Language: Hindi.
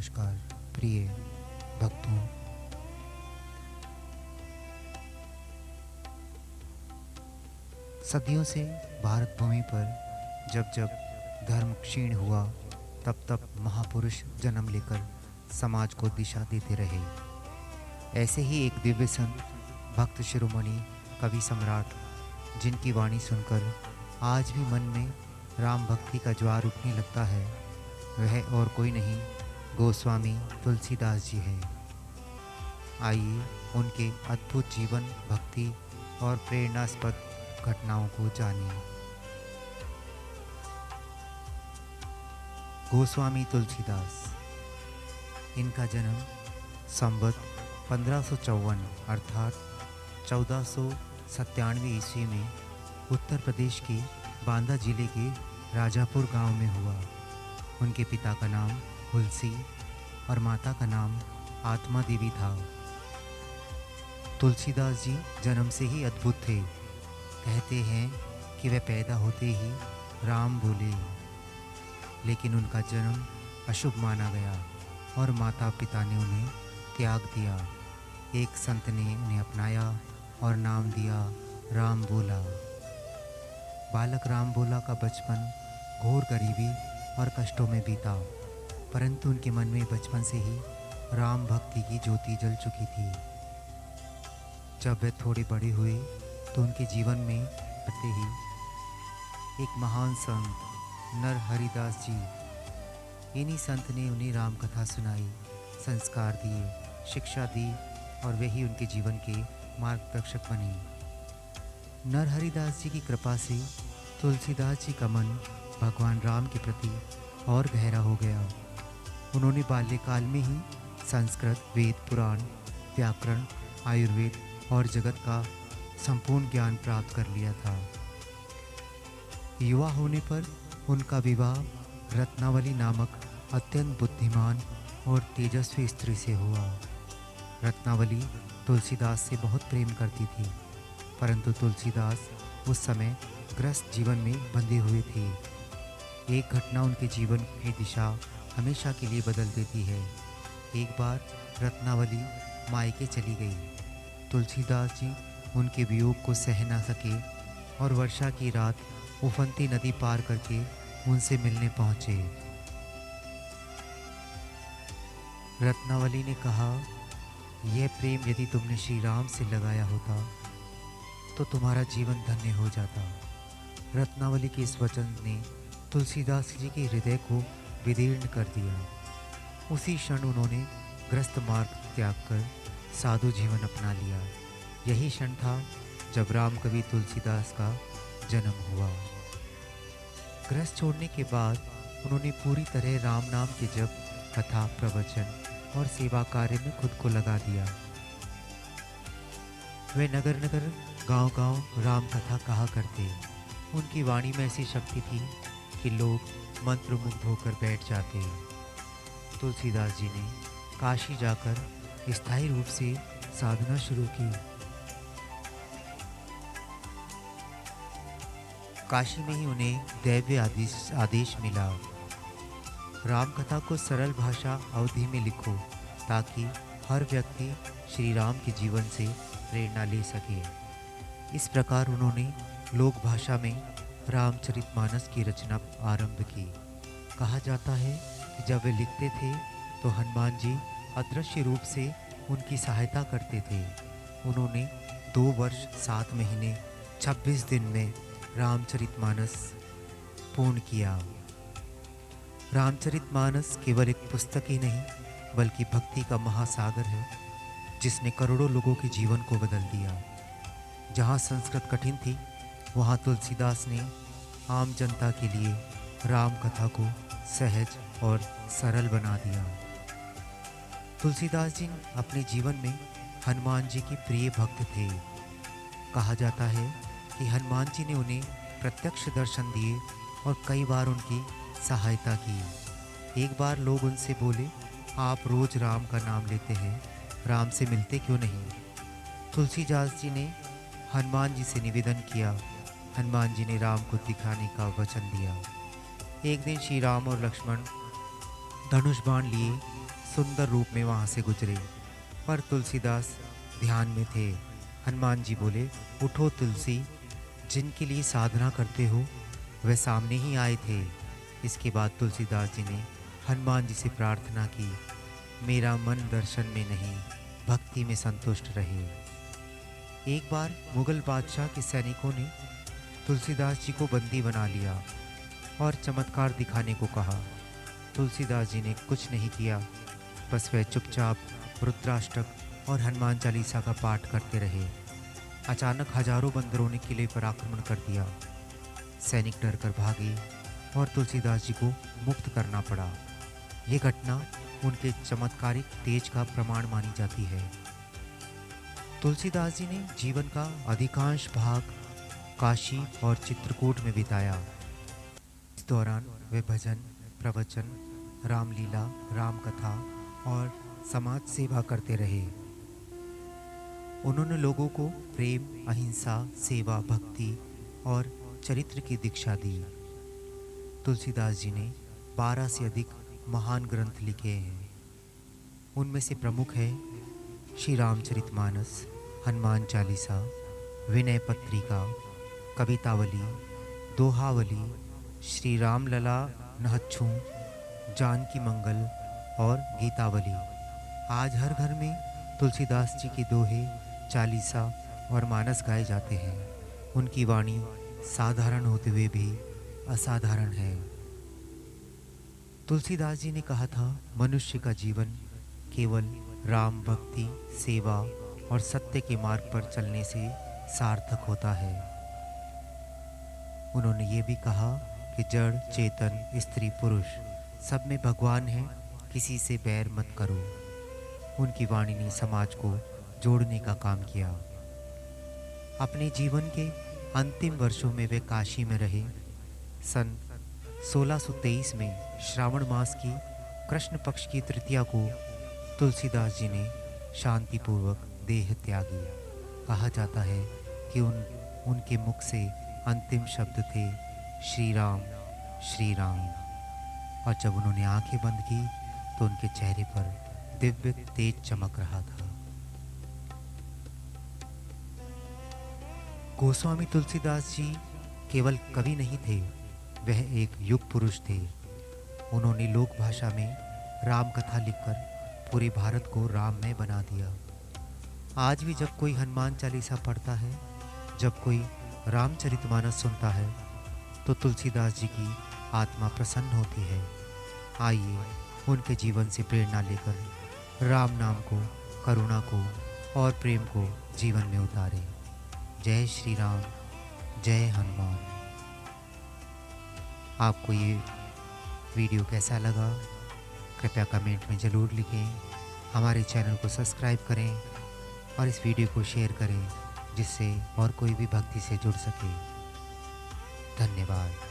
नमस्कार प्रिय भक्तों। सदियों से भारत भूमि पर जब जब धर्म क्षीण हुआ तब तब महापुरुष जन्म लेकर समाज को दिशा देते रहे। ऐसे ही एक दिव्य संत, भक्त शिरोमणि, कवि सम्राट, जिनकी वाणी सुनकर आज भी मन में राम भक्ति का ज्वार उठने लगता है, वह और कोई नहीं गोस्वामी तुलसीदास जी हैं। आइए उनके अद्भुत जीवन, भक्ति और प्रेरणास्पद घटनाओं को जानिए। गोस्वामी तुलसीदास, इनका जन्म संवत 1554 अर्थात 1497 ईस्वी में उत्तर प्रदेश के बांदा जिले के राजापुर गांव में हुआ। उनके पिता का नाम तुलसी और माता का नाम आत्मा देवी था। तुलसीदास जी जन्म से ही अद्भुत थे। कहते हैं कि वे पैदा होते ही राम बोले, लेकिन उनका जन्म अशुभ माना गया और माता पिता ने उन्हें त्याग दिया। एक संत ने उन्हें अपनाया और नाम दिया राम बोला। बालक राम बोला का बचपन घोर गरीबी और कष्टों में बीता, परंतु उनके मन में बचपन से ही राम भक्ति की ज्योति जल चुकी थी। जब वे थोड़े बड़े हुए तो उनके जीवन में आते ही एक महान संत नर हरिदास जी, इन्हीं संत ने उन्हें राम कथा सुनाई, संस्कार दिए, शिक्षा दी और वही उनके जीवन के मार्गदर्शक बने। नर हरिदास जी की कृपा से तुलसीदास जी का मन भगवान राम के प्रति और गहरा हो गया। उन्होंने बाल्यकाल में ही संस्कृत, वेद, पुराण, व्याकरण, आयुर्वेद और जगत का संपूर्ण ज्ञान प्राप्त कर लिया था। युवा होने पर उनका विवाह रत्नावली नामक अत्यंत बुद्धिमान और तेजस्वी स्त्री से हुआ। रत्नावली तुलसीदास से बहुत प्रेम करती थी, परंतु तुलसीदास उस समय ग्रस्त जीवन में बंधे हुए थे। एक घटना उनके जीवन की दिशा हमेशा के लिए बदल देती है। एक बार रत्नावली मायके चली गई। तुलसीदास जी उनके वियोग को सह ना सके और वर्षा की रात उफनती नदी पार करके उनसे मिलने पहुंचे। रत्नावली ने कहा, यह प्रेम यदि तुमने श्री राम से लगाया होता तो तुम्हारा जीवन धन्य हो जाता। रत्नावली के इस वचन ने तुलसीदास जी के हृदय को विदीर्ण कर दिया। उसी क्षण उन्होंने ग्रस्त मार्ग त्याग कर साधु जीवन अपना लिया। यही क्षण था जब राम कवि तुलसीदास का जन्म हुआ। ग्रस्त छोड़ने के बाद उन्होंने पूरी तरह राम नाम के जप, कथा, प्रवचन और सेवा कार्य में खुद को लगा दिया। वे नगर नगर, गांव गांव राम कथा कहा करते। उनकी वाणी में ऐसी शक्ति थी कि लोग मंत्रमुग्ध होकर बैठ जाते। तुलसीदास जी ने काशी जाकर स्थायी रूप से साधना शुरू की। काशी में ही उन्हें दैव्य आदेश मिला, राम कथा को सरल भाषा अवधि में लिखो ताकि हर व्यक्ति श्री राम के जीवन से प्रेरणा ले सके। इस प्रकार उन्होंने लोक भाषा में रामचरितमानस की रचना आरंभ की। कहा जाता है कि जब वे लिखते थे तो हनुमान जी अदृश्य रूप से उनकी सहायता करते थे। उन्होंने 2 वर्ष 7 महीने 26 दिन में रामचरितमानस पूर्ण किया। रामचरितमानस केवल एक पुस्तक ही नहीं बल्कि भक्ति का महासागर है, जिसने करोड़ों लोगों के जीवन को बदल दिया। जहाँ संस्कृत कठिन थी, वहाँ तुलसीदास ने आम जनता के लिए राम कथा को सहज और सरल बना दिया। तुलसीदास जी अपने जीवन में हनुमान जी की प्रिय भक्त थे। कहा जाता है कि हनुमान जी ने उन्हें प्रत्यक्ष दर्शन दिए और कई बार उनकी सहायता की। एक बार लोग उनसे बोले, आप रोज राम का नाम लेते हैं, राम से मिलते क्यों नहीं? तुलसीदास जी ने हनुमान जी से निवेदन किया। हनुमान जी ने राम को दिखाने का वचन दिया। एक दिन श्री राम और लक्ष्मण धनुष बाण लिए सुंदर रूप में वहां से गुजरे, पर तुलसीदास ध्यान में थे। हनुमान जी बोले, उठो तुलसी, जिनके लिए साधना करते हो वह सामने ही आए थे। इसके बाद तुलसीदास जी ने हनुमान जी से प्रार्थना की, मेरा मन दर्शन में नहीं भक्ति में संतुष्ट रहे। एक बार मुगल बादशाह के सैनिकों ने तुलसीदास जी को बंदी बना लिया और चमत्कार दिखाने को कहा। तुलसीदास जी ने कुछ नहीं किया, बस वह चुपचाप रुद्राष्टक और हनुमान चालीसा का पाठ करते रहे। अचानक हजारों बंदरों ने किले पर आक्रमण कर दिया। सैनिक डरकर भागे और तुलसीदास जी को मुक्त करना पड़ा। ये घटना उनके चमत्कारिक तेज का प्रमाण मानी जाती है। तुलसीदास जी ने जीवन का अधिकांश भाग काशी और चित्रकूट में बिताया। इस दौरान वे भजन, प्रवचन, रामलीला, राम कथा और समाज सेवा करते रहे। उन्होंने लोगों को प्रेम, अहिंसा, सेवा, भक्ति और चरित्र की दीक्षा दी। तुलसीदास जी ने 12 से अधिक महान ग्रंथ लिखे हैं। उनमें से प्रमुख है श्री रामचरितमानस, हनुमान चालीसा, विनय पत्रिका, कवितावली, दोहावली, श्री रामलला नहच्छू, जानकी मंगल और गीतावली। आज हर घर में तुलसीदास जी के दोहे, चालीसा और मानस गाए जाते हैं। उनकी वाणी साधारण होते हुए भी असाधारण है। तुलसीदास जी ने कहा था, मनुष्य का जीवन केवल राम भक्ति, सेवा और सत्य के मार्ग पर चलने से सार्थक होता है। उन्होंने ये भी कहा कि जड़, चेतन, स्त्री, पुरुष सब में भगवान है, किसी से बैर मत करो। उनकी वाणी ने समाज को जोड़ने का काम किया। अपने जीवन के अंतिम वर्षों में वे काशी में रहे। सन 1623 में श्रावण मास की कृष्ण पक्ष की तृतीया को तुलसीदास जी ने शांतिपूर्वक देह त्यागी। कहा जाता है कि उनके मुख से अंतिम शब्द थे श्री राम, श्री राम। और जब उन्होंने आंखें बंद की तो उनके चेहरे पर दिव्य तेज चमक रहा था। गोस्वामी तुलसीदास जी केवल कवि नहीं थे, वह एक युग पुरुष थे। उन्होंने लोक भाषा में राम कथा लिखकर पूरे भारत को राममय बना दिया। आज भी जब कोई हनुमान चालीसा पढ़ता है, जब कोई रामचरितमानस सुनता है, तो तुलसीदास जी की आत्मा प्रसन्न होती है। आइए उनके जीवन से प्रेरणा लेकर राम नाम को, करुणा को और प्रेम को जीवन में उतारें। जय श्री राम, जय हनुमान। आपको ये वीडियो कैसा लगा कृपया कमेंट में ज़रूर लिखें। हमारे चैनल को सब्सक्राइब करें और इस वीडियो को शेयर करें, जिससे और कोई भी भक्ति से जुड़ सके। धन्यवाद।